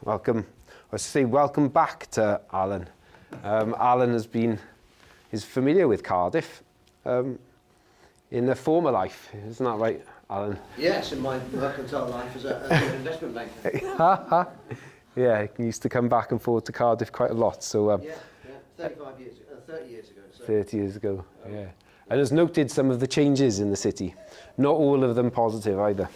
welcome. I should say welcome back to Alan. Alan is familiar with Cardiff in a former life, isn't that right, Alan? Yes, in my mercantile life as an investment banker. Yeah, he used to come back and forth to Cardiff quite a lot. So 35 years ago, 30 years ago. So. 30 years ago, yeah. And has noted some of the changes in the city. Not all of them positive either.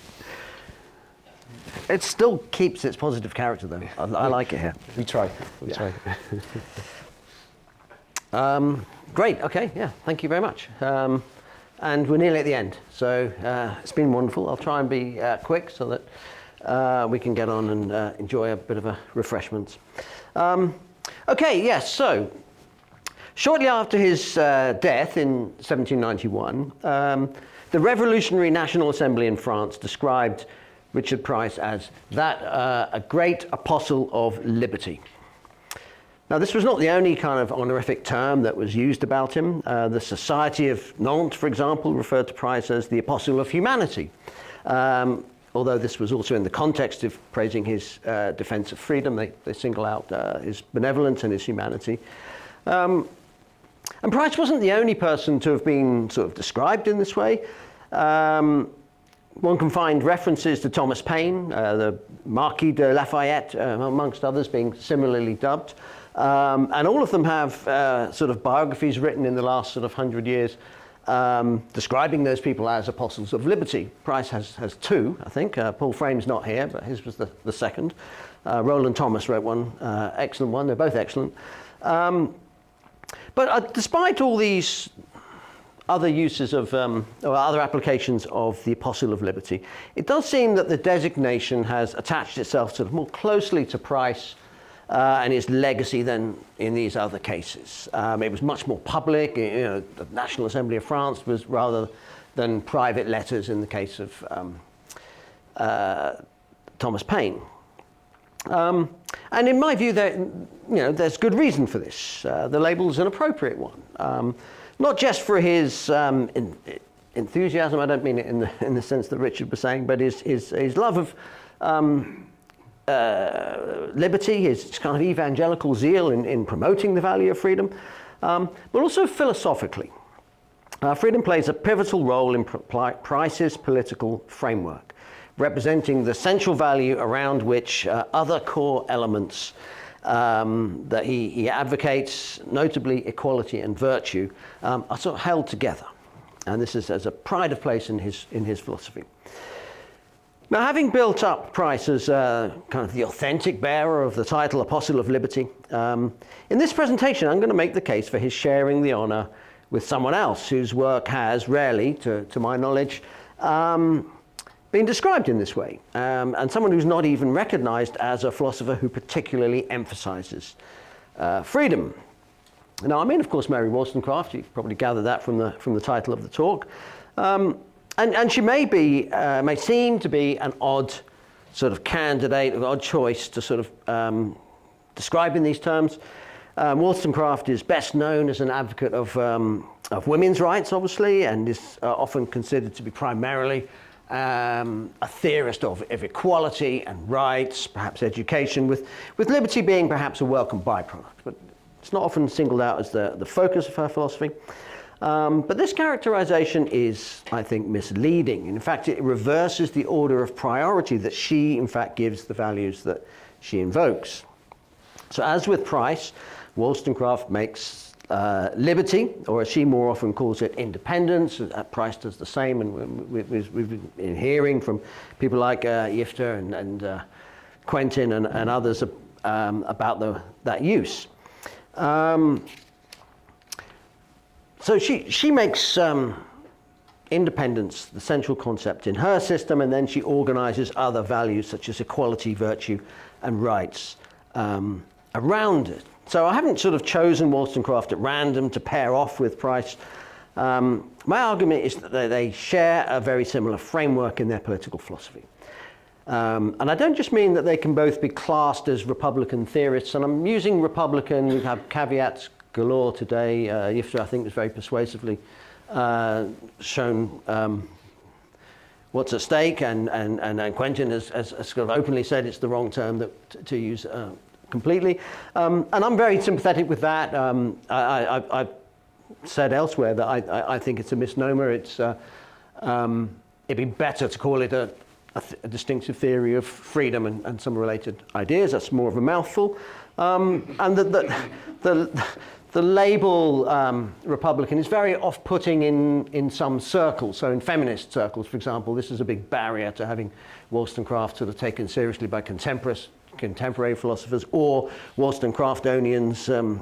It still keeps its positive character, though. I like it here. We try. Try. Great. Okay. Yeah. Thank you very much. And we're nearly at the end, so it's been wonderful. I'll try and be quick so that we can get on and enjoy a bit of a refreshment. Okay. Yes. So shortly after his death in 1791, the Revolutionary National Assembly in France described Richard Price as a great apostle of liberty. Now, this was not the only kind of honorific term that was used about him. The Society of Nantes, for example, referred to Price as the apostle of humanity, although this was also in the context of praising his defense of freedom. They single out his benevolence and his humanity. And Price wasn't the only person to have been sort of described in this way. One can find references to Thomas Paine, the Marquis de Lafayette, amongst others, being similarly dubbed. And all of them have sort of biographies written in the last sort of 100 years describing those people as apostles of liberty. Price has two, I think. Paul Frame's not here, but his was the second. Roland Thomas wrote one, excellent one. They're both excellent. But despite all these other uses of, or other applications of the Apostle of Liberty, it does seem that the designation has attached itself sort of more closely to Price and his legacy than in these other cases. It was much more public. The National Assembly of France was rather than private letters in the case of Thomas Paine. And in my view, there's good reason for this. The label is an appropriate one. Not just for his enthusiasm, I don't mean it in the sense that Richard was saying, but his love of liberty, his kind of evangelical zeal in promoting the value of freedom, but also philosophically. Freedom plays a pivotal role in Price's political framework, representing the central value around which other core elements that he advocates, notably equality and virtue, are sort of held together. And this is as a pride of place in his philosophy. Now, having built up Price as kind of the authentic bearer of the title Apostle of Liberty, in this presentation I'm going to make the case for his sharing the honour with someone else whose work has rarely, to my knowledge, been described in this way, and someone who's not even recognised as a philosopher who particularly emphasises freedom. Now, I mean, of course, Mary Wollstonecraft. You've probably gathered that from the title of the talk, and she may seem to be an odd sort of candidate, an odd choice to sort of describe in these terms. Wollstonecraft is best known as an advocate of women's rights, obviously, and is often considered to be primarily a theorist of equality and rights, perhaps education, with liberty being perhaps a welcome byproduct. But it's not often singled out as the focus of her philosophy. But this characterization is, I think, misleading. In fact, it reverses the order of priority that she, in fact, gives the values that she invokes. So as with Price, Wollstonecraft makes liberty, or as she more often calls it, independence. Price does the same, and we've been hearing from people like Yifter and Quentin and others about that use. So she makes independence the central concept in her system, and then she organizes other values such as equality, virtue, and rights around it. So I haven't sort of chosen Wollstonecraft at random to pair off with Price. My argument is that they share a very similar framework in their political philosophy. And I don't just mean that they can both be classed as Republican theorists, and I'm using Republican, we have caveats galore today. Yifter, I think, was very persuasively shown what's at stake, and Quentin has sort of openly said it's the wrong term to use completely. And I'm very sympathetic with that. I've said elsewhere that I think it's a misnomer. It'd be better to call it a distinctive theory of freedom and some related ideas. That's more of a mouthful. And the label Republican is very off-putting in some circles. So in feminist circles, for example, this is a big barrier to having Wollstonecraft sort of taken seriously by contemporary philosophers, or Wollstonecraftonians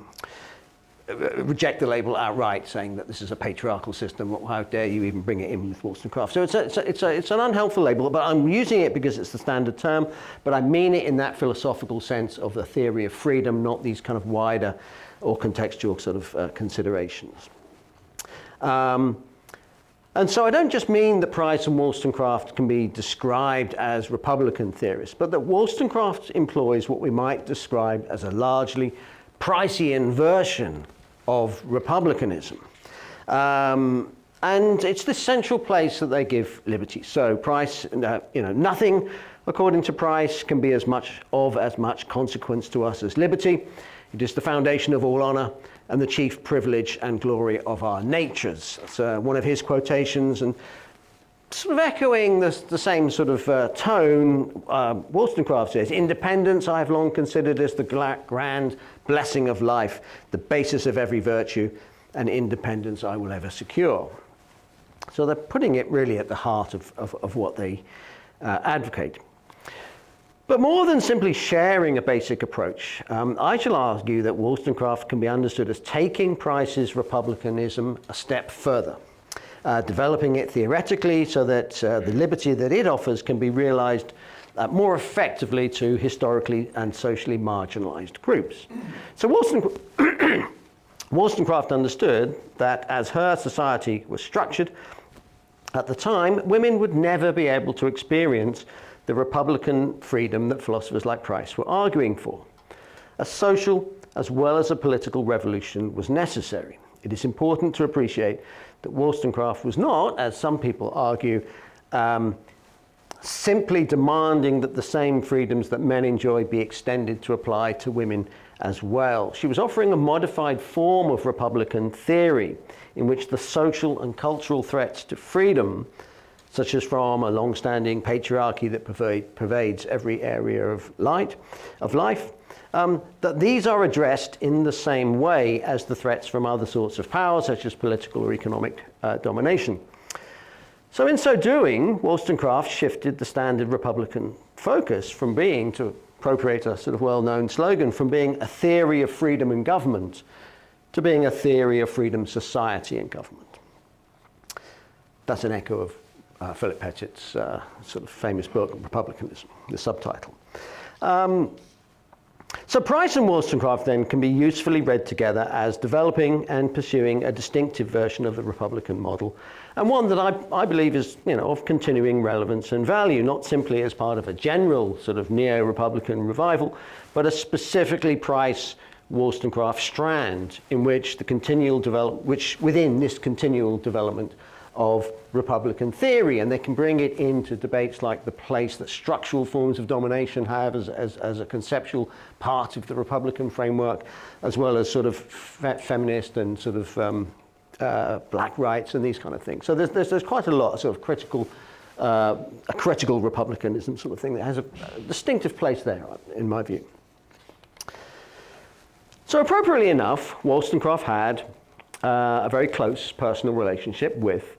reject the label outright, saying that this is a patriarchal system. How dare you even bring it in with Wollstonecraft? So it's an unhelpful label, but I'm using it because it's the standard term, but I mean it in that philosophical sense of the theory of freedom, not these kind of wider or contextual sort of considerations. And so I don't just mean that Price and Wollstonecraft can be described as Republican theorists, but that Wollstonecraft employs what we might describe as a largely Pricean version of republicanism. And it's the central place that they give liberty. So Price, nothing, according to Price, can be as much consequence to us as liberty. It is the foundation of all honor and the chief privilege and glory of our natures. That's one of his quotations, and sort of echoing the same sort of tone, Wollstonecraft says, independence I have long considered as the grand blessing of life, the basis of every virtue, and independence I will ever secure. So they're putting it really at the heart of what they advocate. But more than simply sharing a basic approach, I shall argue that Wollstonecraft can be understood as taking Price's republicanism a step further, developing it theoretically so that the liberty that it offers can be realized more effectively to historically and socially marginalized groups. So Wollstonecraft understood that as her society was structured at the time, women would never be able to experience the republican freedom that philosophers like Price were arguing for. A social as well as a political revolution was necessary. It is important to appreciate that Wollstonecraft was not, as some people argue, simply demanding that the same freedoms that men enjoy be extended to apply to women as well. She was offering a modified form of republican theory in which the social and cultural threats to freedom, such as from a long-standing patriarchy that pervades every area of life, that these are addressed in the same way as the threats from other sorts of power, such as political or economic domination. So in so doing, Wollstonecraft shifted the standard Republican focus from being, to appropriate a sort of well-known slogan, from being a theory of freedom in government to being a theory of freedom, society, and government. That's an echo of Philip Petchett's sort of famous book, Republicanism, the subtitle. So Price and Wollstonecraft then can be usefully read together as developing and pursuing a distinctive version of the Republican model, and one that I believe is, of continuing relevance and value, not simply as part of a general sort of neo-Republican revival, but a specifically Price-Wollstonecraft strand in which within this continual development of Republican theory, and they can bring it into debates like the place that structural forms of domination have as a conceptual part of the Republican framework, as well as sort of feminist and sort of black rights and these kind of things. So there's quite a lot of sort of critical republicanism sort of thing that has a distinctive place there, in my view. So appropriately enough, Wollstonecraft had a very close personal relationship with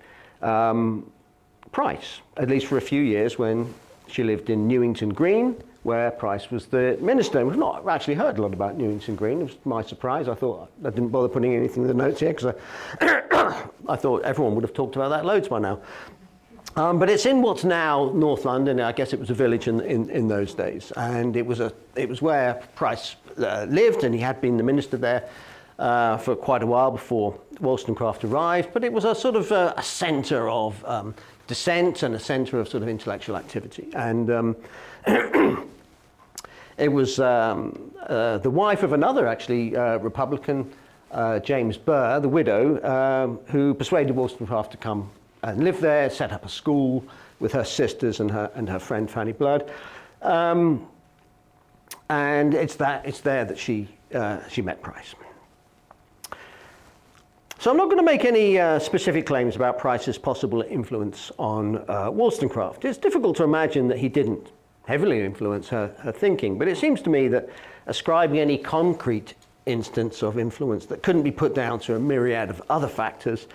Price, at least for a few years when she lived in Newington Green, where Price was the minister. We've not actually heard a lot about Newington Green. It was my surprise. I thought I didn't bother putting anything in the notes here because I thought everyone would have talked about that loads by now. But it's in what's now North London. I guess it was a village in those days, and it was where Price lived, and he had been the minister there for quite a while before Wollstonecraft arrived, but it was a sort of a centre of dissent and a centre of sort of intellectual activity. And it was the wife of another, actually, Republican, James Burr, the widow, who persuaded Wollstonecraft to come lived there, set up a school with her sisters and her friend Fanny Blood. And it's there that she met Price. So I'm not going to make any specific claims about Price's possible influence on Wollstonecraft. It's difficult to imagine that he didn't heavily influence her thinking, but it seems to me that ascribing any concrete instance of influence that couldn't be put down to a myriad of other factors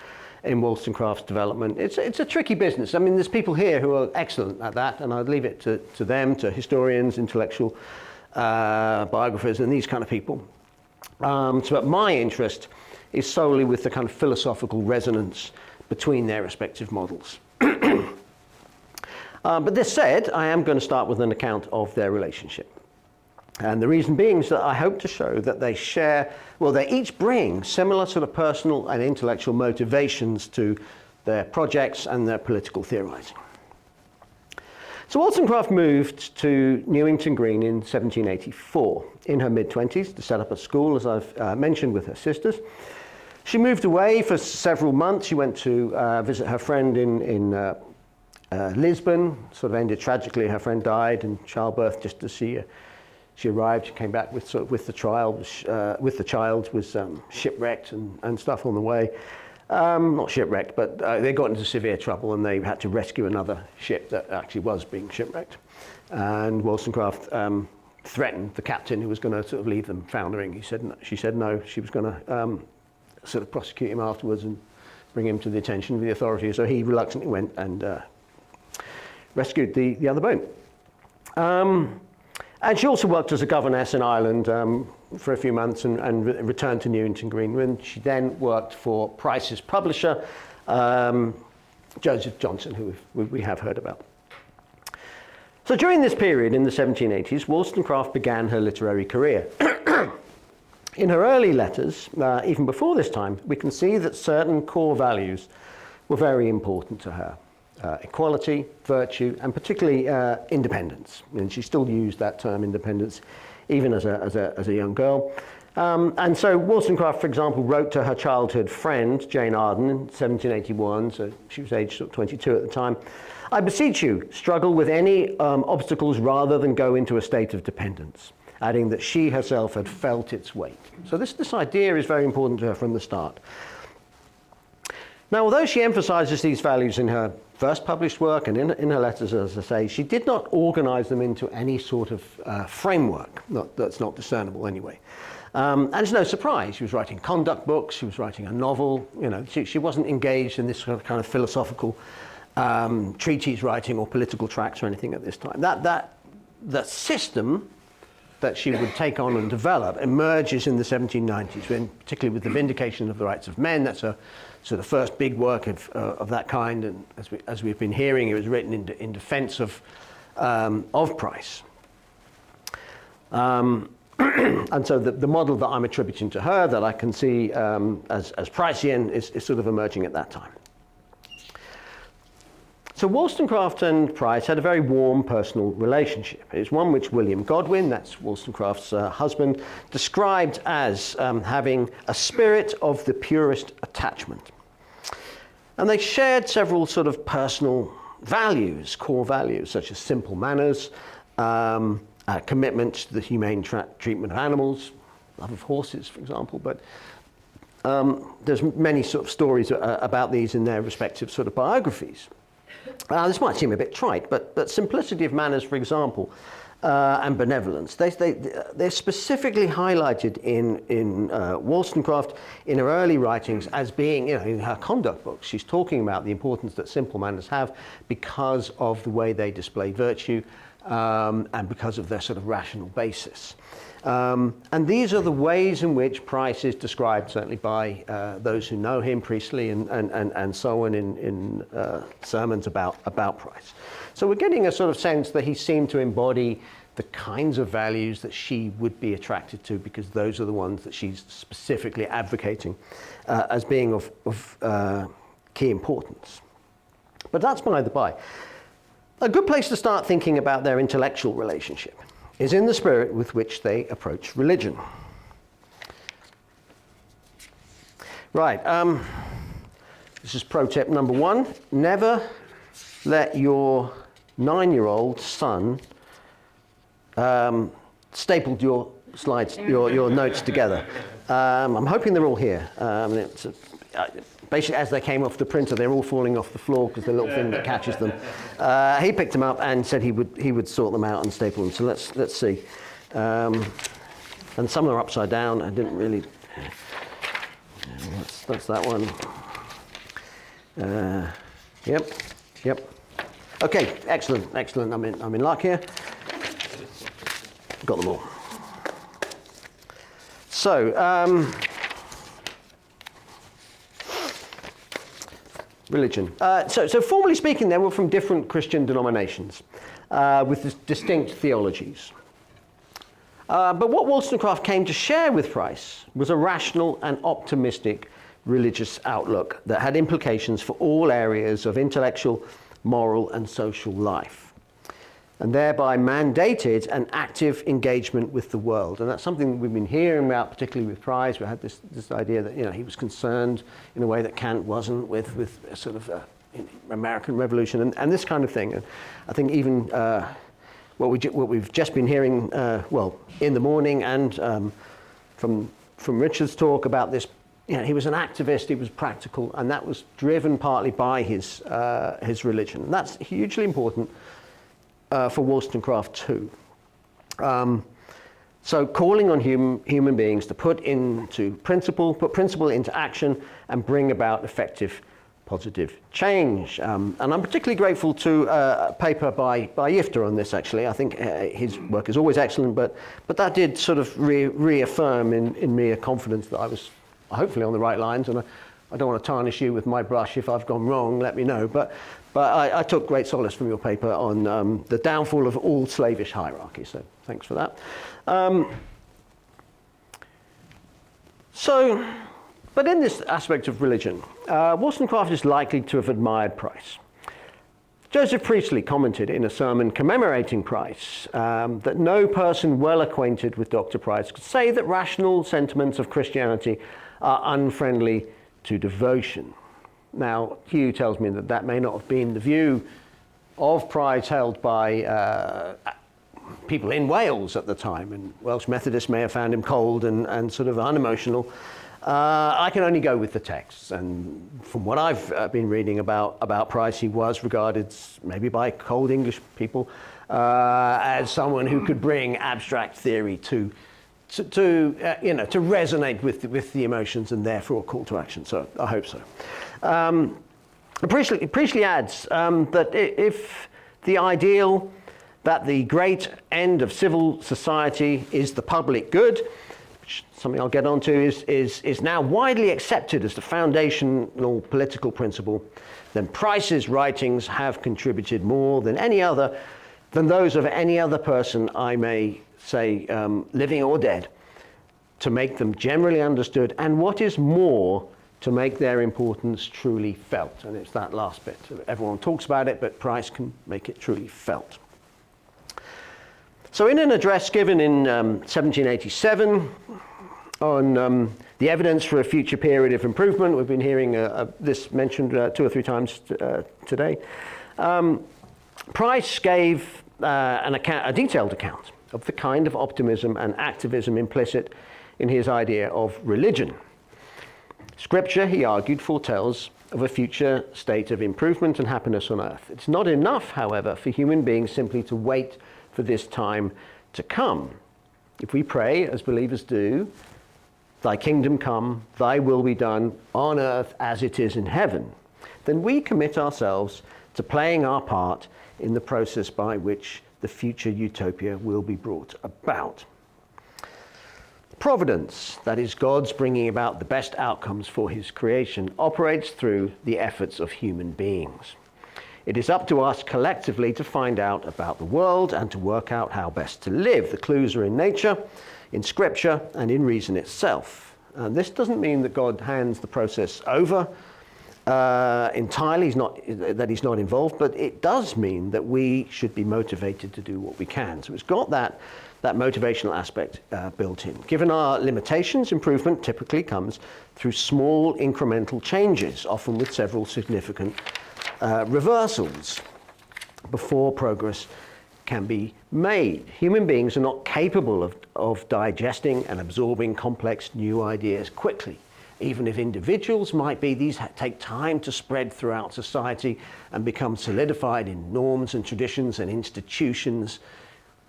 in Wollstonecraft's development, it's a tricky business. I mean, there's people here who are excellent at that, and I'd leave it to them, to historians, intellectual biographers, and these kind of people. But my interest is solely with the kind of philosophical resonance between their respective models. But this said, I am going to start with an account of their relationship. And the reason being is that I hope to show that they share, well, they each bring similar sort of personal and intellectual motivations to their projects and their political theorizing. So Wollstonecraft moved to Newington Green in 1784, in her mid-20s, to set up a school, as I've mentioned, with her sisters. She moved away for several months. She went to visit her friend in Lisbon. Sort of ended tragically. Her friend died in childbirth just as she arrived. She came back with the child. Was shipwrecked and stuff on the way. Not shipwrecked, but they got into severe trouble and they had to rescue another ship that actually was being shipwrecked. And Wollstonecraft threatened the captain, who was going to sort of leave them foundering. She said no. She was going to sort of prosecute him afterwards and bring him to the attention of the authorities. So he reluctantly went and rescued the other boat. And she also worked as a governess in Ireland for a few months and returned to Newington Green, when she then worked for Price's publisher, Joseph Johnson, who we have heard about. So during this period in the 1780s, Wollstonecraft began her literary career. In her early letters, even before this time, we can see that certain core values were very important to her. Equality, virtue, and particularly independence. And she still used that term, independence, even as a young girl. And so Wollstonecraft, for example, wrote to her childhood friend, Jane Arden, in 1781, so she was aged 22 at the time, "I beseech you, struggle with any obstacles rather than go into a state of dependence," adding that she herself had felt its weight. So this idea is very important to her from the start. Now, although she emphasizes these values in her first published work and in her letters, as I say, she did not organize them into any sort of framework. That's not discernible anyway. And it's no surprise. She was writing conduct books, she was writing a novel. She wasn't engaged in this kind of philosophical treatise writing or political tracts or anything at this time. That system that she would take on and develop emerges in the 1790s, particularly with the Vindication of the Rights of Men. That's her sort of first big work of that kind, and as we've been hearing, it was written in defence of Price. And so the model that I'm attributing to her, that I can see as Pricean, is sort of emerging at that time. So Wollstonecraft and Price had a very warm personal relationship. It's one which William Godwin, that's Wollstonecraft's husband, described as having a spirit of the purest attachment. And they shared several sort of personal values, core values, such as simple manners, commitment to the humane treatment of animals, love of horses, for example. But there's many sort of stories about these in their respective sort of biographies. This might seem a bit trite, but simplicity of manners, for example, and benevolence, they're specifically highlighted in Wollstonecraft in her early writings as being, in her conduct books, she's talking about the importance that simple manners have because of the way they display virtue and because of their sort of rational basis. And these are the ways in which Price is described, certainly by those who know him, Priestley and so on, in sermons about Price. So we're getting a sort of sense that he seemed to embody the kinds of values that she would be attracted to, because those are the ones that she's specifically advocating as being of key importance. But that's by the by. A good place to start thinking about their intellectual relationship is in the spirit with which they approach religion. Right. This is pro tip number 1. Never let your 9-year-old son staple your slides, your notes together. I'm hoping they're all here. Basically, as they came off the printer, they're all falling off the floor because the little thing that catches them. He picked them up and said he would sort them out and staple them. So let's see. And some of them are upside down. I didn't really. That's that one. Yep. Okay, excellent. I'm in luck here. Got them all. So, religion. So formally speaking, they were from different Christian denominations with distinct theologies. But what Wollstonecraft came to share with Price was a rational and optimistic religious outlook that had implications for all areas of intellectual, moral, and social life, and thereby mandated an active engagement with the world. And that's something we've been hearing about, particularly with Price. We had this idea that he was concerned in a way that Kant wasn't with a sort of American Revolution and this kind of thing. And I think even what we've just been hearing, in the morning and from Richard's talk about this. He was an activist, he was practical, and that was driven partly by his religion. And that's hugely important for Wollstonecraft too. So calling on human beings to put principle into action and bring about effective positive change. And I'm particularly grateful to a paper by Yifter on this, actually. I think his work is always excellent, but that did sort of reaffirm in me a confidence that I was hopefully on the right lines, and I don't want to tarnish you with my brush. If I've gone wrong, let me know. But I took great solace from your paper on the downfall of all slavish hierarchy, so thanks for that. But in this aspect of religion, Wollstonecraft is likely to have admired Price. Joseph Priestley commented in a sermon commemorating Price that no person well acquainted with Dr. Price could say that rational sentiments of Christianity are unfriendly to devotion. Now, Hugh tells me that may not have been the view of Price held by people in Wales at the time, and Welsh Methodists may have found him cold and sort of unemotional. I can only go with the texts, and from what I've been reading about Price, he was regarded maybe by cold English people as someone who could bring abstract theory to resonate with the emotions and therefore a call to action. So I hope so. Priestley adds that if the ideal that the great end of civil society is the public good, which something I'll get onto, is now widely accepted as the foundational political principle, then Price's writings have contributed more than those of any other person, I may say, living or dead, to make them generally understood, and what is more, to make their importance truly felt. And it's that last bit. Everyone talks about it, but Price can make it truly felt. So in an address given in 1787 on the evidence for a future period of improvement, we've been hearing this mentioned 2 or 3 times today, Price gave a detailed account of the kind of optimism and activism implicit in his idea of religion. Scripture, he argued, foretells of a future state of improvement and happiness on earth. It's not enough, however, for human beings simply to wait for this time to come. If we pray, as believers do, "Thy kingdom come, thy will be done on earth as it is in heaven," then we commit ourselves to playing our part in the process by which the future utopia will be brought about. Providence, that is God's bringing about the best outcomes for his creation, operates through the efforts of human beings. It is up to us collectively to find out about the world and to work out how best to live. The clues are in nature, in scripture, and in reason itself. And this doesn't mean that God hands the process over entirely that he's not involved, but it does mean that we should be motivated to do what we can. So it's got that motivational aspect built in. Given our limitations, improvement typically comes through small incremental changes, often with several significant reversals before progress can be made. Human beings are not capable of digesting and absorbing complex new ideas quickly. Even if individuals might be, these take time to spread throughout society and become solidified in norms and traditions and institutions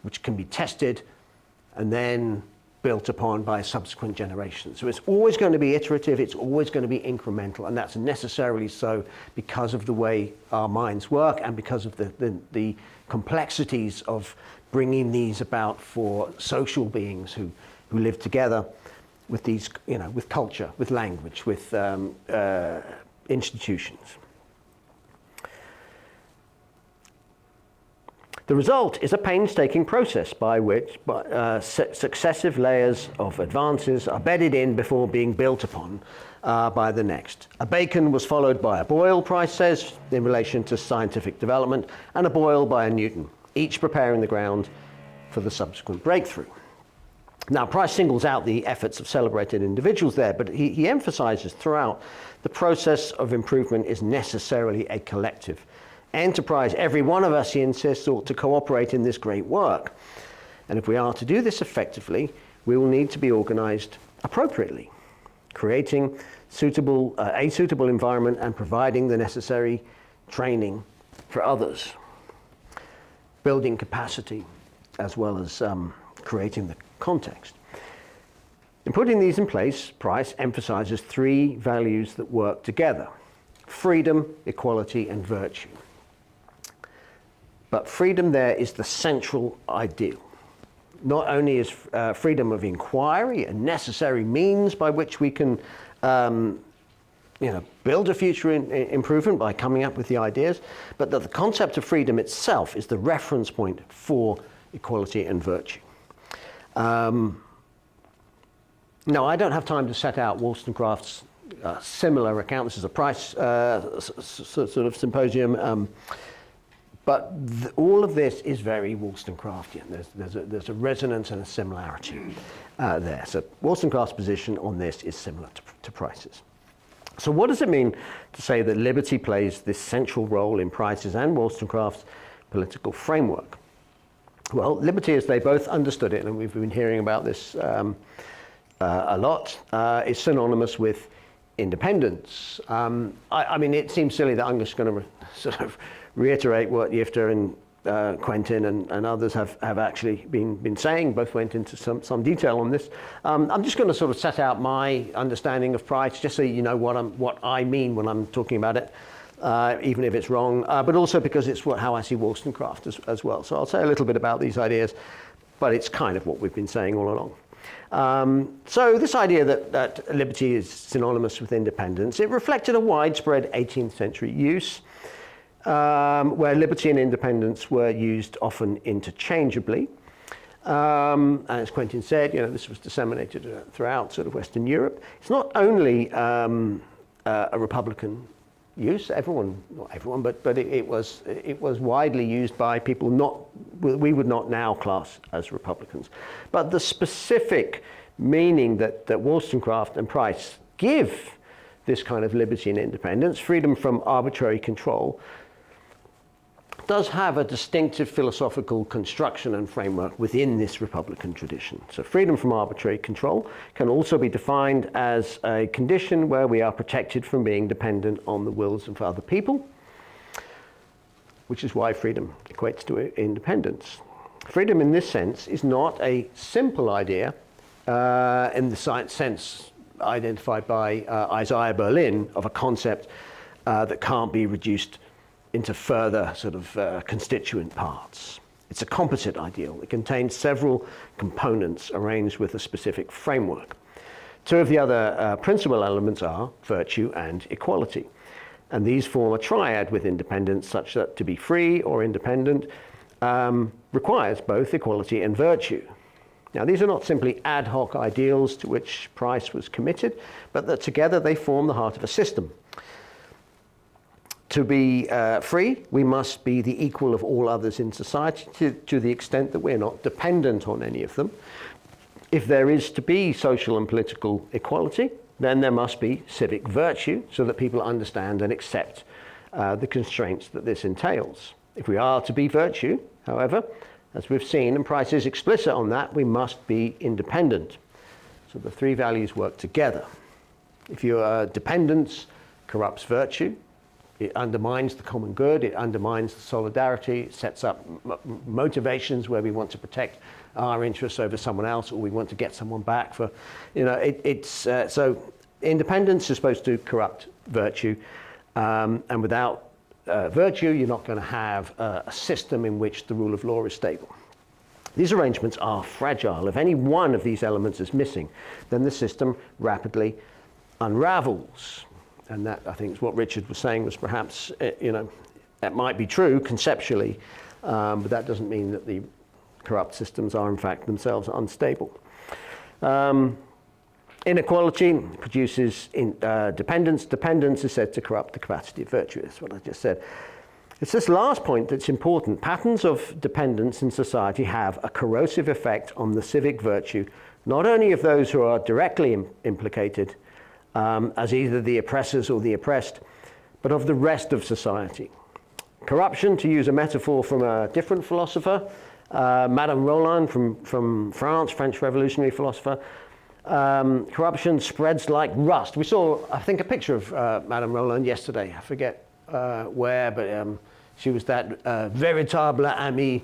which can be tested and then built upon by subsequent generations. So it's always going to be iterative, it's always going to be incremental, and that's necessarily so because of the way our minds work and because of the complexities of bringing these about for social beings who live together with these, with culture, with language, with institutions. The result is a painstaking process by which successive layers of advances are bedded in before being built upon by the next. A Bacon was followed by a Boyle, Price says, in relation to scientific development, and a Boyle by a Newton, each preparing the ground for the subsequent breakthrough. Now, Price singles out the efforts of celebrated individuals there, but he emphasizes throughout the process of improvement is necessarily a collective enterprise. Every one of us, he insists, ought to cooperate in this great work. And if we are to do this effectively, we will need to be organized appropriately, creating a suitable environment and providing the necessary training for others, building capacity as well as creating the context. In putting these in place, Price emphasizes three values that work together: freedom, equality, and virtue. But freedom there is the central ideal. Not only is freedom of inquiry a necessary means by which we can build a future improvement by coming up with the ideas, but that the concept of freedom itself is the reference point for equality and virtue. Now, I don't have time to set out Wollstonecraft's similar account. This is a Price sort of symposium, but all of this is very Wollstonecraftian. There's a resonance and a similarity there. So Wollstonecraft's position on this is similar to Price's. So what does it mean to say that liberty plays this central role in Price's and Wollstonecraft's political framework? Well, liberty, as they both understood it, and we've been hearing about this a lot, is synonymous with independence. I mean, it seems silly that I'm just going to sort of reiterate what Yifter and Quentin and others have actually been saying. Both went into some detail on this. I'm just going to sort of set out my understanding of Price, just so you know what I mean when I'm talking about it, even if it's wrong, but also because it's how I see Wollstonecraft as well. So I'll say a little bit about these ideas, but it's kind of what we've been saying all along. So this idea that liberty is synonymous with independence, it reflected a widespread 18th century use, where liberty and independence were used often interchangeably. And as Quentin said, this was disseminated throughout sort of Western Europe. It's not only a Republican use, not everyone, but it was widely used by people we would not now class as Republicans. But the specific meaning that Wollstonecraft and Price give this kind of liberty and independence, freedom from arbitrary control, does have a distinctive philosophical construction and framework within this Republican tradition. So freedom from arbitrary control can also be defined as a condition where we are protected from being dependent on the wills of other people, which is why freedom equates to independence. Freedom in this sense is not a simple idea in the science sense identified by Isaiah Berlin of a concept that can't be reduced into further sort of constituent parts. It's a composite ideal. It contains several components arranged with a specific framework. Two of the other principal elements are virtue and equality. And these form a triad with independence, such that to be free or independent requires both equality and virtue. Now, these are not simply ad hoc ideals to which Price was committed, but that together they form the heart of a system. To be free, we must be the equal of all others in society to the extent that we're not dependent on any of them. If there is to be social and political equality, then there must be civic virtue so that people understand and accept the constraints that this entails. If we are to be virtue, however, as we've seen, and Price is explicit on that, we must be independent. So the three values work together. If your dependence corrupts virtue, it undermines the common good, it undermines the solidarity, it sets up motivations where we want to protect our interests over someone else, or we want to get someone back for, so independence is supposed to corrupt virtue, and without virtue, you're not going to have a system in which the rule of law is stable. These arrangements are fragile. If any one of these elements is missing, then the system rapidly unravels. And that, I think, is what Richard was saying, was perhaps, that might be true conceptually, but that doesn't mean that the corrupt systems are, in fact, themselves unstable. Inequality produces dependence. Dependence is said to corrupt the capacity of virtue. That's what I just said. It's this last point that's important. Patterns of dependence in society have a corrosive effect on the civic virtue, not only of those who are directly implicated, as either the oppressors or the oppressed, but of the rest of society. Corruption, to use a metaphor from a different philosopher, Madame Roland from France, French revolutionary philosopher, corruption spreads like rust. We saw, I think, a picture of Madame Roland yesterday. I forget where, but she was that véritable amie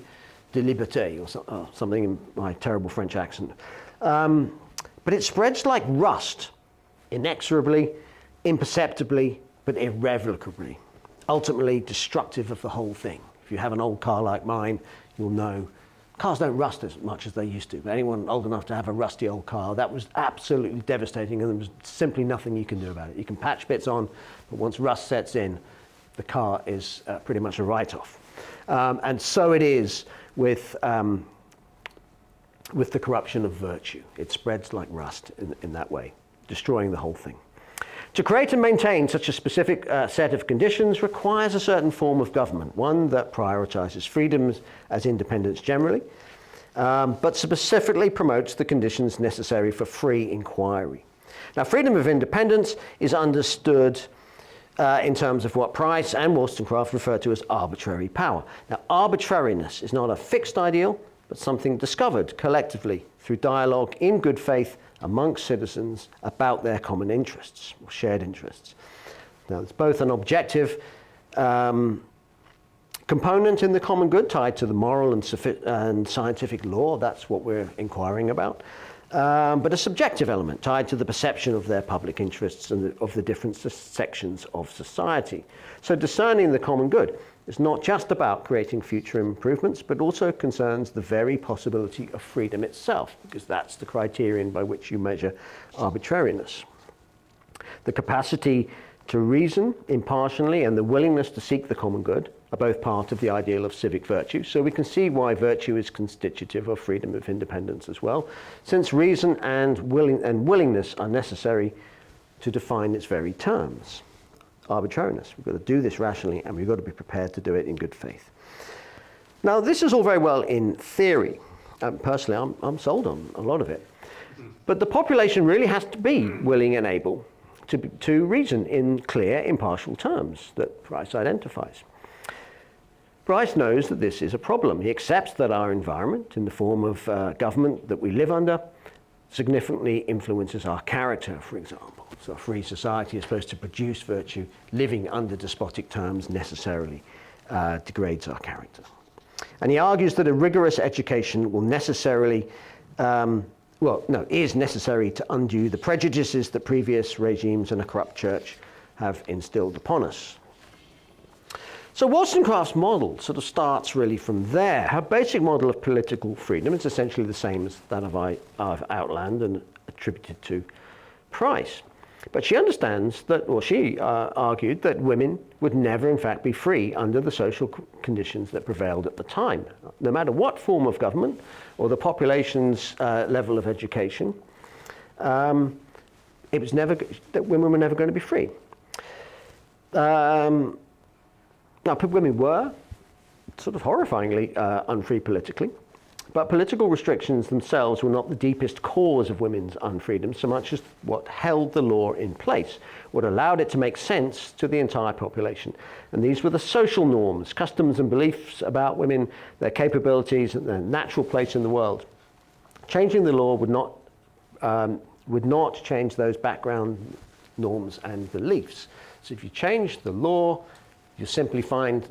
de liberté, or something in my terrible French accent. But it spreads like rust, inexorably, imperceptibly, but irrevocably, ultimately destructive of the whole thing. If you have an old car like mine, you'll know cars don't rust as much as they used to. But anyone old enough to have a rusty old car, that was absolutely devastating, and there was simply nothing you can do about it. You can patch bits on, but once rust sets in, the car is pretty much a write-off. And so it is with the corruption of virtue. It spreads like rust in that way, destroying the whole thing. To create and maintain such a specific set of conditions requires a certain form of government, one that prioritizes freedoms as independence generally, but specifically promotes the conditions necessary for free inquiry. Now, freedom of independence is understood in terms of what Price and Wollstonecraft refer to as arbitrary power. Now, arbitrariness is not a fixed ideal, but something discovered collectively through dialogue in good faith amongst citizens about their common interests, or shared interests. Now, it's both an objective component in the common good tied to the moral and scientific law, that's what we're inquiring about, but a subjective element tied to the perception of their public interests and of the different sections of society. So discerning the common good is not just about creating future improvements, but also concerns the very possibility of freedom itself, because that's the criterion by which you measure arbitrariness. The capacity to reason impartially and the willingness to seek the common good are both part of the ideal of civic virtue, so we can see why virtue is constitutive of freedom of independence as well, since reason and willingness are necessary to define its very terms. Arbitrariness. We've got to do this rationally, and we've got to be prepared to do it in good faith. Now, this is all very well in theory. Personally, I'm sold on a lot of it. But the population really has to be willing and able to reason in clear, impartial terms that Price identifies. Price knows that this is a problem. He accepts that our environment, in the form of government that we live under, significantly influences our character, for example. So a free society is supposed to produce virtue. Living under despotic terms necessarily degrades our character. And he argues that a rigorous education will necessarily, is necessary to undo the prejudices that previous regimes and a corrupt church have instilled upon us. So Wollstonecraft's model sort of starts really from there. Her basic model of political freedom is essentially the same as that I've outlined and attributed to Price. But she understands that, or she argued that women would never in fact be free under the social conditions that prevailed at the time. No matter what form of government or the population's level of education, it was never, that women were never going to be free. Now, women were sort of horrifyingly unfree politically, but political restrictions themselves were not the deepest cause of women's unfreedom so much as what held the law in place, what allowed it to make sense to the entire population. And these were the social norms, customs and beliefs about women, their capabilities and their natural place in the world. Changing the law would not change those background norms and beliefs. So if you change the law, you simply find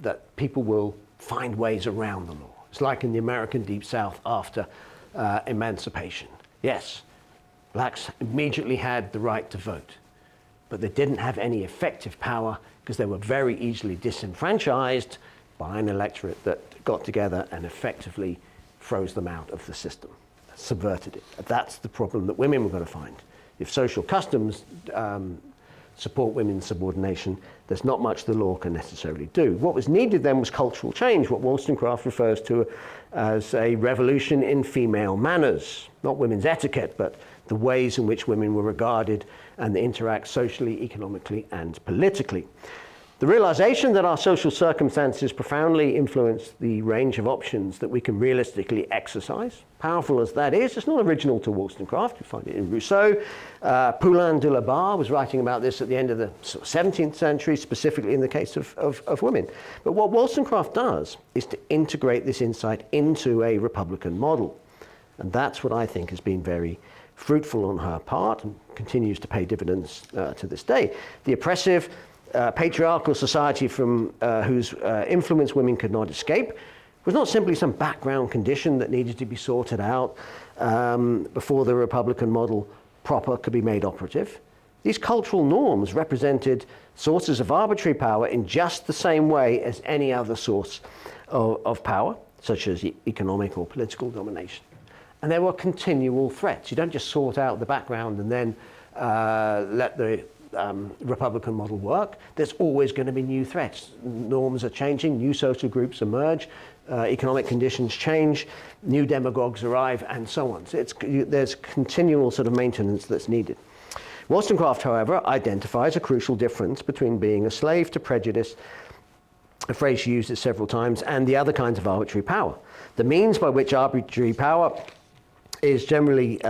that people will find ways around the law. It's like in the American Deep South after emancipation. Yes, blacks immediately had the right to vote, but they didn't have any effective power because they were very easily disenfranchised by an electorate that got together and effectively froze them out of the system, subverted it. That's the problem that women were going to find. If social customs support women's subordination, there's not much the law can necessarily do. What was needed then was cultural change, what Wollstonecraft refers to as a revolution in female manners, not women's etiquette, but the ways in which women were regarded and they interact socially, economically, and politically. The realization that our social circumstances profoundly influence the range of options that we can realistically exercise, powerful as that is, it's not original to Wollstonecraft. You find it in Rousseau. Poulain de la Barre was writing about this at the end of the 17th century, specifically in the case of women. But what Wollstonecraft does is to integrate this insight into a Republican model. And that's what I think has been very fruitful on her part and continues to pay dividends to this day. The oppressive, patriarchal society from whose influence women could not escape was not simply some background condition that needed to be sorted out before the Republican model proper could be made operative. These cultural norms represented sources of arbitrary power in just the same way as any other source of power, such as economic or political domination. And there were continual threats. You don't just sort out the background and then let the Republican model work. There's always going to be new threats. Norms are changing, new social groups emerge, economic conditions change, new demagogues arrive, and so on. So there's continual sort of maintenance that's needed. Wollstonecraft, however, identifies a crucial difference between being a slave to prejudice, a phrase she uses several times, and the other kinds of arbitrary power. The means by which arbitrary power is generally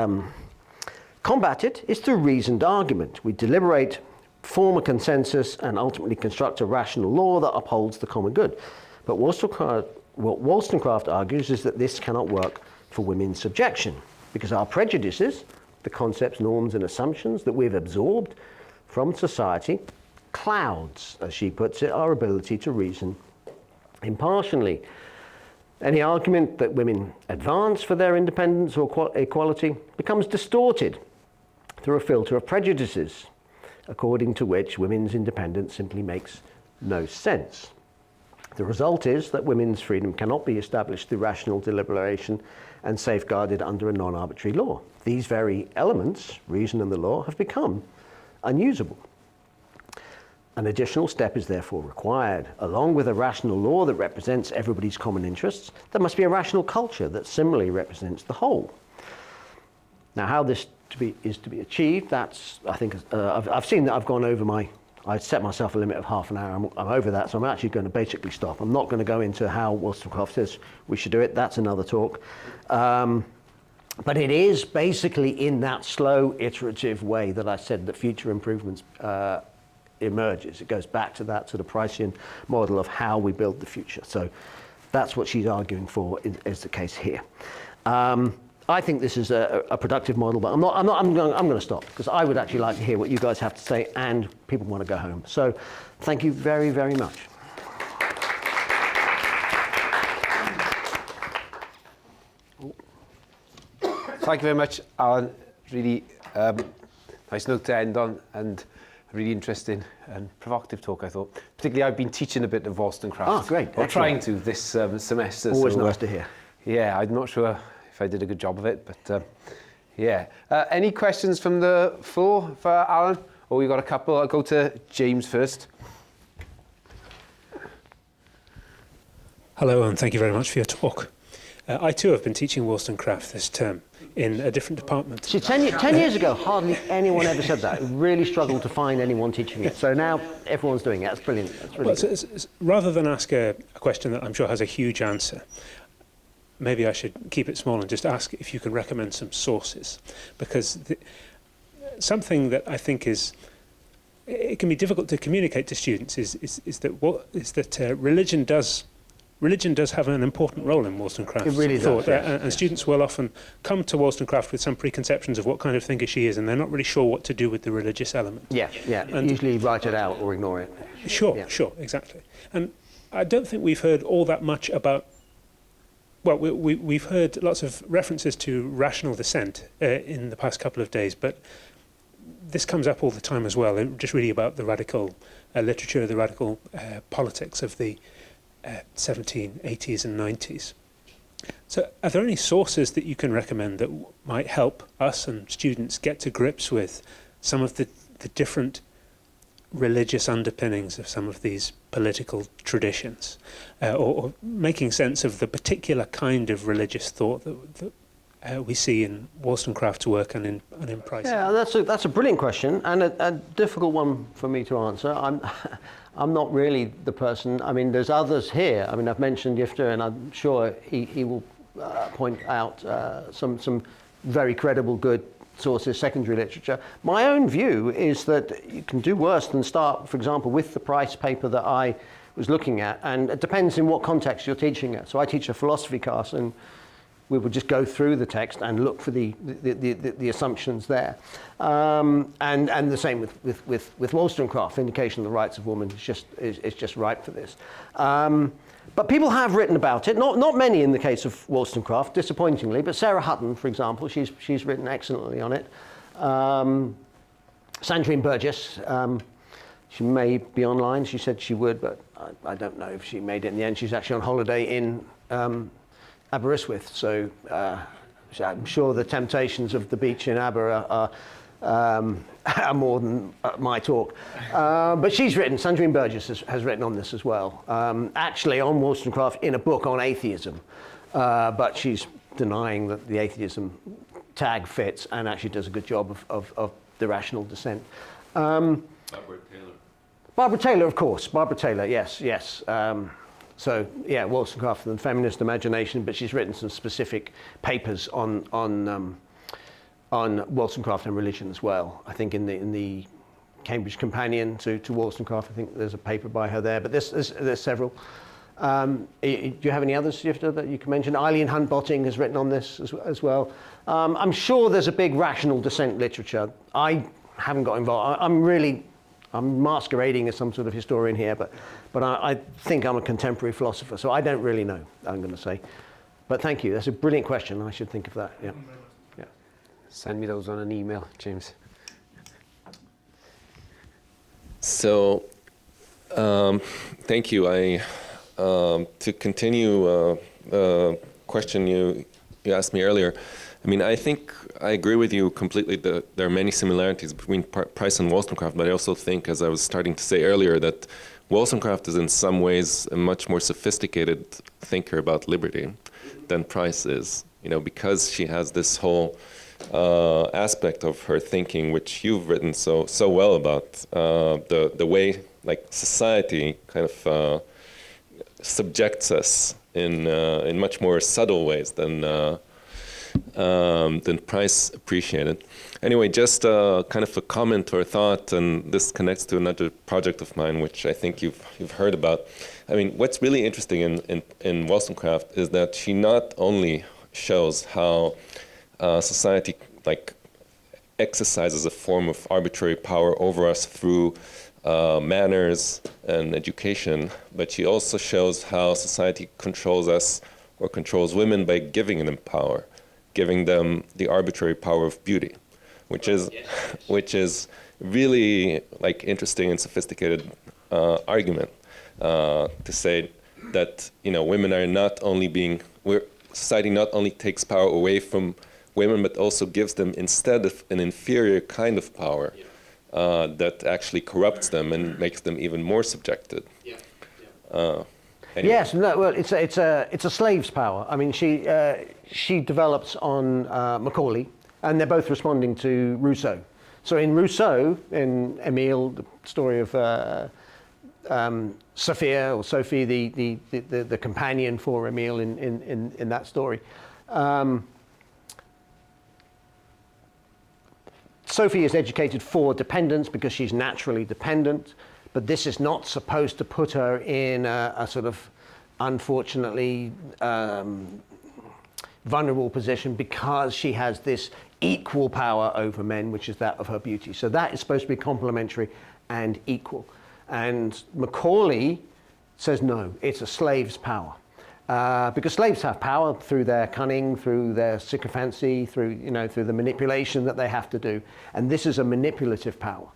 combated is through reasoned argument. We deliberate, form a consensus, and ultimately construct a rational law that upholds the common good. But what Wollstonecraft argues is that this cannot work for women's subjection, because our prejudices, the concepts, norms, and assumptions that we've absorbed from society, clouds, as she puts it, our ability to reason impartially. Any argument that women advance for their independence or equality becomes distorted through a filter of prejudices, according to which women's independence simply makes no sense. The result is that women's freedom cannot be established through rational deliberation and safeguarded under a non-arbitrary law. These very elements, reason and the law, have become unusable. An additional step is therefore required. Along with a rational law that represents everybody's common interests, there must be a rational culture that similarly represents the whole. Now, how this is to be achieved, that's, I think, I've seen that I've gone over I set myself a limit of half an hour. I'm over that, so I'm actually going to basically stop. I'm not going to go into how Wollstonecraft says we should do it. That's another talk. But it is basically in that slow, iterative way that I said that future improvements emerges. It goes back to that sort of Pricean model of how we build the future. So that's what she's arguing for is the case here. I think this is a productive model, but I'm going to stop because I would actually like to hear what you guys have to say and people want to go home. So thank you very, very much. Thank you very much, Alan. Really nice note to end on and a really interesting and provocative talk, I thought. Particularly, I've been teaching a bit of Wollstonecraft. Oh, great. Or trying to this semester. Always nice to hear. Yeah, I'm not sure if I did a good job of it, but yeah. Any questions from the floor for Alan? Or we've got a couple. I'll go to James first. Hello, and thank you very much for your talk. I too have been teaching Wollstonecraft this term. in a different department. See, 10 years ago, hardly anyone ever said that. We really struggled to find anyone teaching it. So now everyone's doing it. That's brilliant. That's really good. Rather than ask a question that I'm sure has a huge answer, maybe I should keep it small and just ask if you can recommend some sources. Because something that I think it can be difficult to communicate to students is that religion does have an important role in Wollstonecraft's thought. Does, yes. And students will often come to Wollstonecraft with some preconceptions of what kind of thinker she is, and they're not really sure what to do with the religious element. Yeah, and usually write it out or ignore it. Sure, exactly. And I don't think we've heard all that much about, well, we've heard lots of references to rational dissent in the past couple of days, but this comes up all the time as well, just really about the radical literature, the radical politics of the 1780s and 90s. So are there any sources that you can recommend that might help us and students get to grips with some of the different religious underpinnings of some of these political traditions, or making sense of the particular kind of religious thought that we see in Wollstonecraft's work and in Price? Yeah, that's a brilliant question and a difficult one for me to answer. I'm not really the person. I mean, there's others here. I mean, I've mentioned Gifter, and I'm sure he will point out some very credible, good sources, secondary literature. My own view is that you can do worse than start, for example, with the Price paper that I was looking at, and it depends in what context you're teaching it. So I teach a philosophy class, and we would just go through the text and look for the assumptions there. And the same with Wollstonecraft, Vindication of the Rights of Woman is just ripe for this. But people have written about it, not many in the case of Wollstonecraft, disappointingly, but Sarah Hutton, for example, she's written excellently on it. Sandrine Burgess, she may be online, she said she would, but I don't know if she made it in the end. She's actually on holiday in Aberystwyth, so I'm sure the temptations of the beach in Aber are more than my talk. But she's written, Sandrine Burgess has written on this as well, actually on Wollstonecraft in a book on atheism, but she's denying that the atheism tag fits and actually does a good job of the rational dissent. Barbara Taylor, of course. Barbara Taylor, yes. So yeah, Wollstonecraft and feminist imagination, but she's written some specific papers on Wollstonecraft and religion as well. I think in the Cambridge Companion to Wollstonecraft, I think there's a paper by her there, but there's several. Do you have any others, Gifter, that you can mention? Eileen Hunt Botting has written on this as well. I'm sure there's a big rational dissent literature. I haven't got involved. I'm masquerading as some sort of historian here, but I think I'm a contemporary philosopher, so I don't really know, I'm going to say. But thank you. That's a brilliant question. I should think of that. Yeah. Send me those on an email, James. So, thank you. To continue the question you asked me earlier, I mean, I think I agree with you completely that there are many similarities between Price and Wollstonecraft, but I also think, as I was starting to say earlier, that Wollstonecraft is in some ways a much more sophisticated thinker about liberty than Price is, because she has this whole aspect of her thinking, which you've written so well about, the way like society kind of subjects us in much more subtle ways than Price appreciated. Anyway, just kind of a comment or a thought, and this connects to another project of mine, which I think you've heard about. I mean, what's really interesting in Wollstonecraft is that she not only shows how society like exercises a form of arbitrary power over us through manners and education, but she also shows how society controls us or controls women by giving them power, giving them the arbitrary power of beauty, which is really like interesting and sophisticated argument to say that women are not only society not only takes power away from women, but also gives them instead of an inferior kind of power that actually corrupts them and makes them even more subjected. Anyway. Yes, no, well, it's a slave's power. I mean, she develops on Macaulay, and they're both responding to Rousseau. So in Rousseau, in Émile, the story of Sophia, or Sophie, the companion for Émile in that story, Sophie is educated for dependence because she's naturally dependent, but this is not supposed to put her in a sort of, unfortunately, vulnerable position because she has this equal power over men, which is that of her beauty. So that is supposed to be complementary and equal. And Macaulay says no, it's a slave's power. Because slaves have power through their cunning, through their sycophancy, through the manipulation that they have to do. And this is a manipulative power.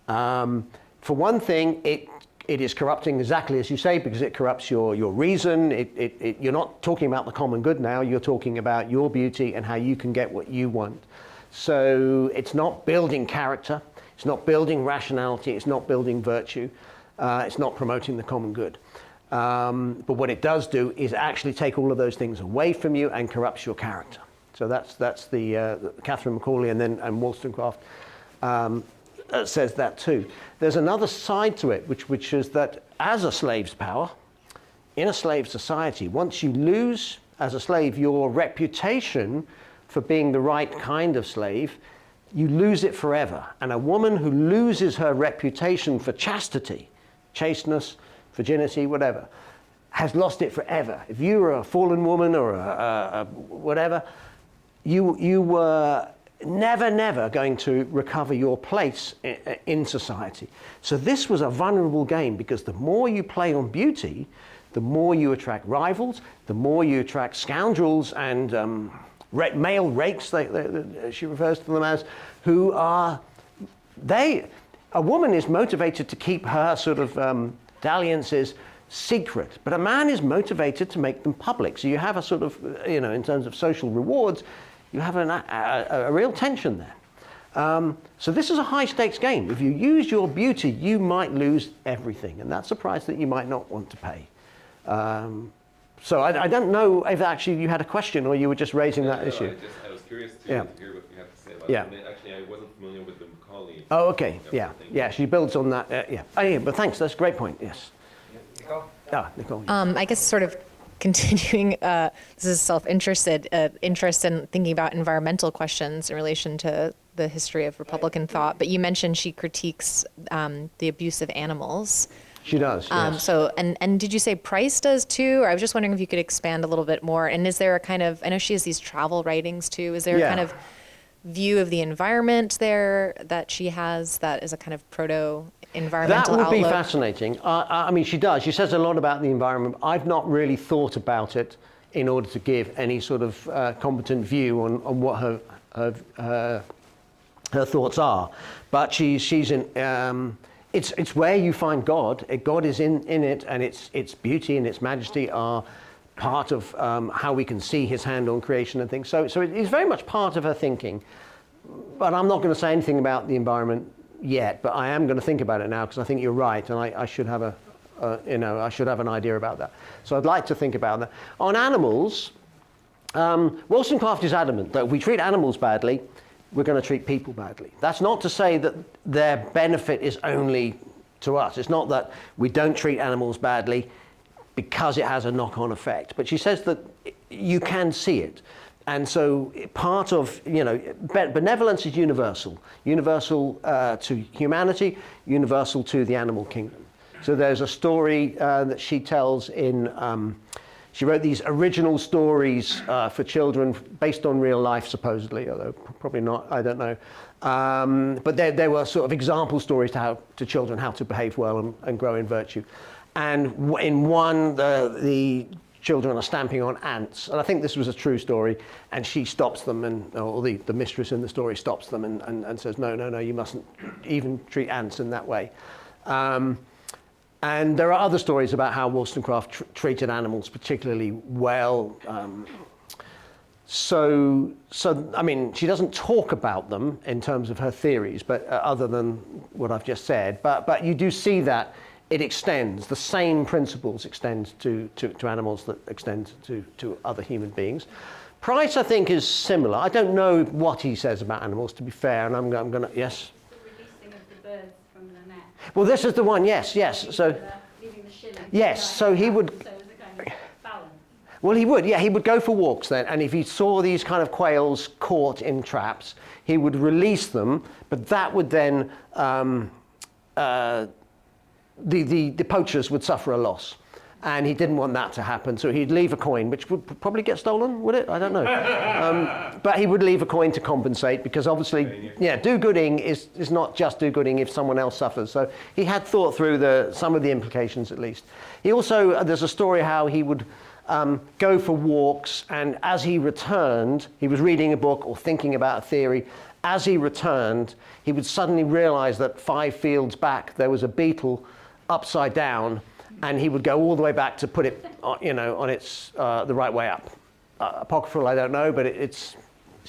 For one thing, it is corrupting exactly as you say, because it corrupts your reason. You're not talking about the common good now, you're talking about your beauty and how you can get what you want. So it's not building character, it's not building rationality, it's not building virtue, it's not promoting the common good. But what it does do is actually take all of those things away from you and corrupts your character. So that's the Catherine Macaulay and Wollstonecraft says that too. There's another side to it, which is that as a slave's power, in a slave society, once you lose as a slave your reputation for being the right kind of slave, you lose it forever. And a woman who loses her reputation for chastity, chasteness, virginity, whatever, has lost it forever. If you were a fallen woman or a whatever, you were never going to recover your place in society. So this was a vulnerable game, because the more you play on beauty, the more you attract rivals, the more you attract scoundrels and male rakes, she refers to them as, who are, a woman is motivated to keep her sort of dalliances secret, but a man is motivated to make them public. So you have a sort of, in terms of social rewards, you have a real tension there. So this is a high stakes game. If you use your beauty, you might lose everything, and that's a price that you might not want to pay. So I don't know if actually you had a question or you were just raising that issue. I was curious to hear what you have to say about Yeah. it. And actually, I wasn't familiar with the Macaulay. Oh, okay. Yeah, she builds on that. Yeah. Oh, yeah, but thanks. That's a great point. Yes. Nicole? Nicole. I guess sort of continuing, this is self-interested, interest in thinking about environmental questions in relation to the history of Republican thought. But you mentioned she critiques the abuse of animals. She does, yes. So, and did you say Price does too? Or I was just wondering if you could expand a little bit more. And is there a kind of, I know she has these travel writings too. Is there a kind of view of the environment there that she has that is a kind of proto-environmental outlook? That would be fascinating. I mean, she does. She says a lot about the environment. I've not really thought about it in order to give any sort of competent view on what her thoughts are. But she's in... It's where you find God. God is in it, and its beauty and its majesty are part of how we can see his hand on creation and things. So it is very much part of her thinking. But I'm not going to say anything about the environment yet, but I am going to think about it now, because I think you're right, and I should have I should have an idea about that. So I'd like to think about that. On animals, Wollstonecraft is adamant that if we treat animals badly, we're going to treat people badly. That's not to say that their benefit is only to us. It's not that we don't treat animals badly because it has a knock-on effect. But she says that you can see it. And so part of, benevolence is universal. Universal to humanity, universal to the animal kingdom. So there's a story that she tells in... she wrote these original stories for children based on real life, supposedly, although probably not, I don't know. But they were sort of example stories to children how to behave well and grow in virtue. And in one, the children are stamping on ants. And I think this was a true story. And she stops them, or the mistress in the story stops them and says, no, you mustn't even treat ants in that way. And there are other stories about how Wollstonecraft treated animals particularly well. So I mean, she doesn't talk about them in terms of her theories, but other than what I've just said. But you do see that it extends, the same principles extend to animals that extend to other human beings. Price, I think, is similar. I don't know what he says about animals, to be fair, and I'm going to, yes? The releasing of the birds from the net. Well, this is the one, yes. So, Leaving the shilling. yes, so he would, So it's a kind of balance. well, he would go for walks then, and if he saw these kind of quails caught in traps, he would release them, but that would then, the poachers would suffer a loss. And he didn't want that to happen, so he'd leave a coin, which would probably get stolen, would it? I don't know. But he would leave a coin to compensate, because obviously, do-gooding is not just do-gooding if someone else suffers. So he had thought through some of the implications at least. He also, there's a story how he would go for walks, and as he returned, he was reading a book or thinking about a theory. As he returned, he would suddenly realize that 5 fields back there was a beetle upside down, and he would go all the way back to put it, on its the right way up. Apocryphal, I don't know, but it's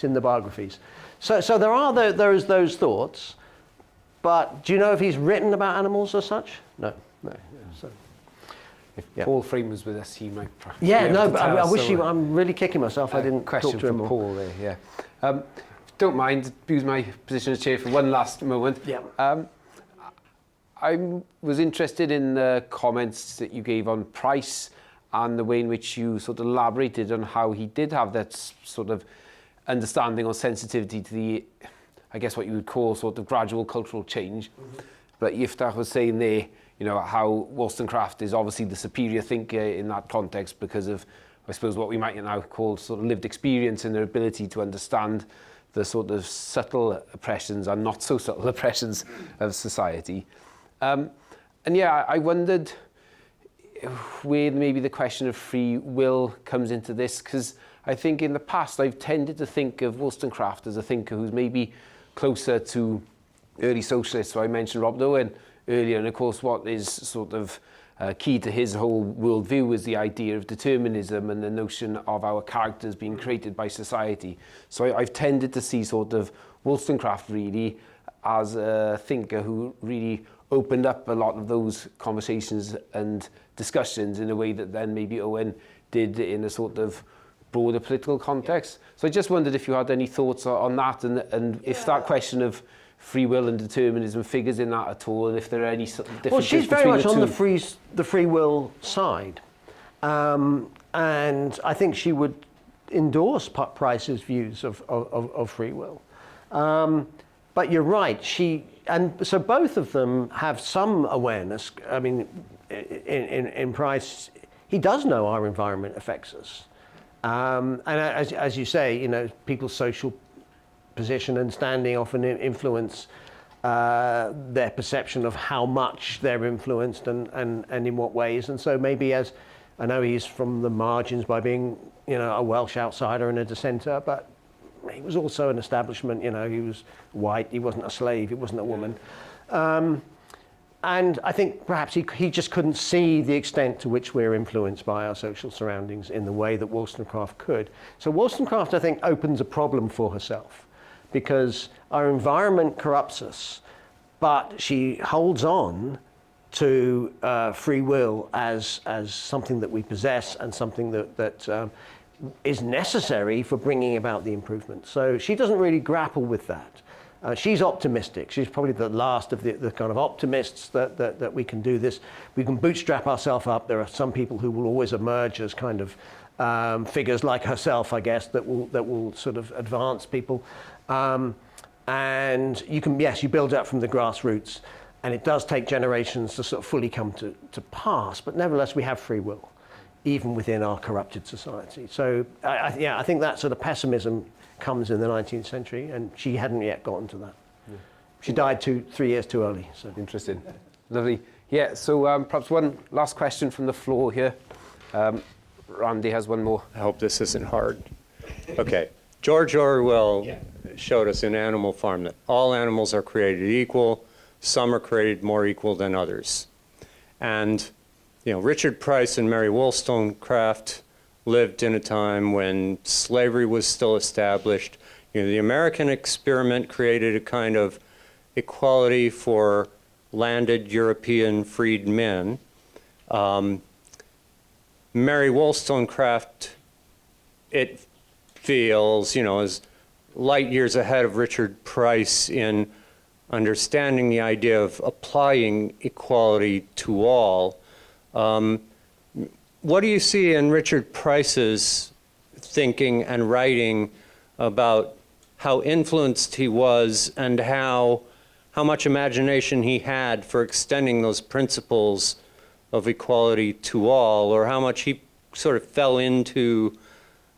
in the biographies. So there is those thoughts, but do you know if he's written about animals or such? No. So, If Paul Frame was with us, he might. But I wish I'm really kicking myself. I didn't question talk to him for more. Paul there. Yeah. Don't mind, use my position as chair for one last moment. Yeah. I was interested in the comments that you gave on Price and the way in which you sort of elaborated on how he did have that sort of understanding or sensitivity to the, I guess what you would call sort of gradual cultural change. Mm-hmm. But Yiftach was saying there, how Wollstonecraft is obviously the superior thinker in that context because of, I suppose, what we might now call sort of lived experience and their ability to understand the sort of subtle oppressions and not so subtle oppressions of society. I wondered where maybe the question of free will comes into this, because I think in the past I've tended to think of Wollstonecraft as a thinker who's maybe closer to early socialists. So I mentioned Robert Owen earlier, and of course what is sort of key to his whole worldview is the idea of determinism and the notion of our characters being created by society. So I've tended to see sort of Wollstonecraft really as a thinker who really opened up a lot of those conversations and discussions in a way that then maybe Owen did in a sort of broader political context. So I just wondered if you had any thoughts on that, and if that question of free will and determinism figures in that at all, and if there are any sort of differences. Well, she's very much on two. the free will side, and I think she would endorse Price's views of free will. But you're right, and so both of them have some awareness. I mean, in Price, he does know our environment affects us. And as you say, people's social position and standing often influence their perception of how much they're influenced and in what ways. And so maybe, as I know he's from the margins by being, a Welsh outsider and a dissenter, but he was also an establishment, he was white, he wasn't a slave, he wasn't a woman. And I think perhaps he just couldn't see the extent to which we're influenced by our social surroundings in the way that Wollstonecraft could. So Wollstonecraft, I think, opens a problem for herself, because our environment corrupts us, but she holds on to free will as something that we possess and something that is necessary for bringing about the improvement. So she doesn't really grapple with that. She's optimistic. She's probably the last of the kind of optimists that we can do this. We can bootstrap ourselves up. There are some people who will always emerge as kind of figures like herself, I guess, that will sort of advance people. And you build up from the grassroots, and it does take generations to sort of fully come to pass. But nevertheless, we have free will, even within our corrupted society. So I think that sort of pessimism comes in the 19th century, and she hadn't yet gotten to that. Yeah. She died 3 years too early. So interesting, lovely. Yeah. So perhaps one last question from the floor here. Randy has one more. I hope this isn't hard. Okay. George Orwell showed us in Animal Farm that all animals are created equal. Some are created more equal than others. And Richard Price and Mary Wollstonecraft lived in a time when slavery was still established. The American experiment created a kind of equality for landed European freedmen. Mary Wollstonecraft, it feels, is light years ahead of Richard Price in understanding the idea of applying equality to all. What do you see in Richard Price's thinking and writing about how influenced he was and how much imagination he had for extending those principles of equality to all, or how much he sort of fell into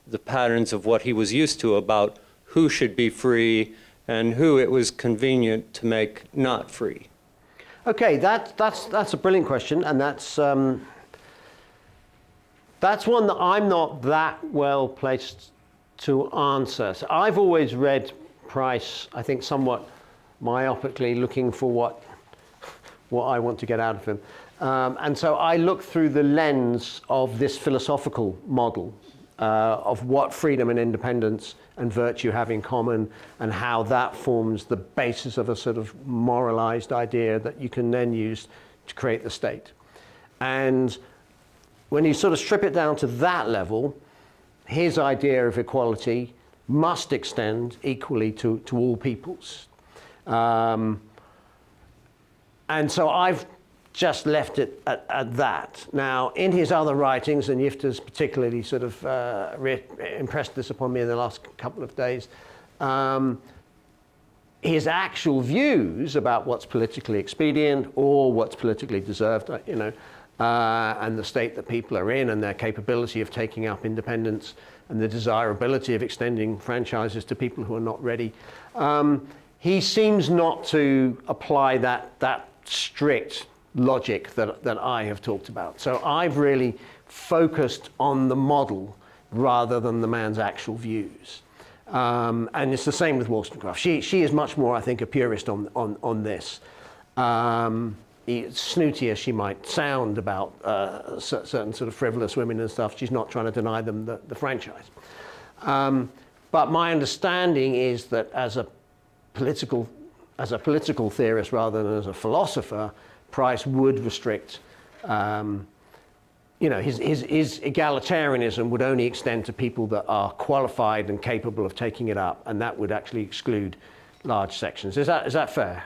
the patterns of what he was used to about who should be free and who it was convenient to make not free? Okay, that's a brilliant question, and that's one that I'm not that well placed to answer. So I've always read Price, I think, somewhat myopically, looking for what I want to get out of him. And so I look through the lens of this philosophical model of what freedom and independence and virtue have in common, and how that forms the basis of a sort of moralized idea that you can then use to create the state. And when you sort of strip it down to that level, his idea of equality must extend equally to all peoples. And so I've just left it at that. Now, in his other writings, and Yifta's particularly sort of impressed this upon me in the last couple of days, his actual views about what's politically expedient or what's politically deserved, and the state that people are in and their capability of taking up independence and the desirability of extending franchises to people who are not ready. He seems not to apply that strict logic that I have talked about. So I've really focused on the model rather than the man's actual views. And it's the same with Wollstonecraft. She is much more, I think, a purist on this. Snooty as she might sound about certain sort of frivolous women and stuff, she's not trying to deny them the franchise. But my understanding is that as a political theorist rather than as a philosopher, Price would restrict, his egalitarianism would only extend to people that are qualified and capable of taking it up, and that would actually exclude large sections. Is that fair?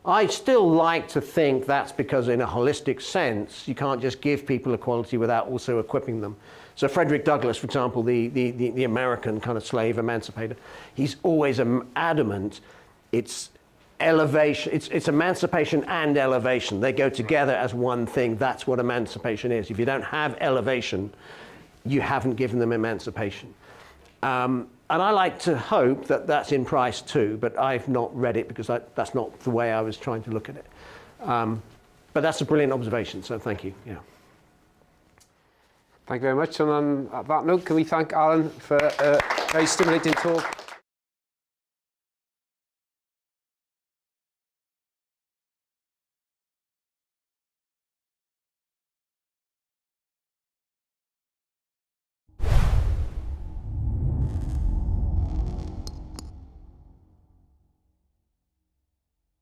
I still like to think that's because in a holistic sense, you can't just give people equality without also equipping them. So Frederick Douglass, for example, the American kind of slave emancipator, he's always adamant it's elevation, it's emancipation and elevation. They go together as one thing. That's what emancipation is. If you don't have elevation, you haven't given them emancipation. And I like to hope that that's in Price too, but I've not read it because that's not the way I was trying to look at it. But that's a brilliant observation, so thank you. Yeah. Thank you very much. And on that note, can we thank Alan for a very stimulating talk.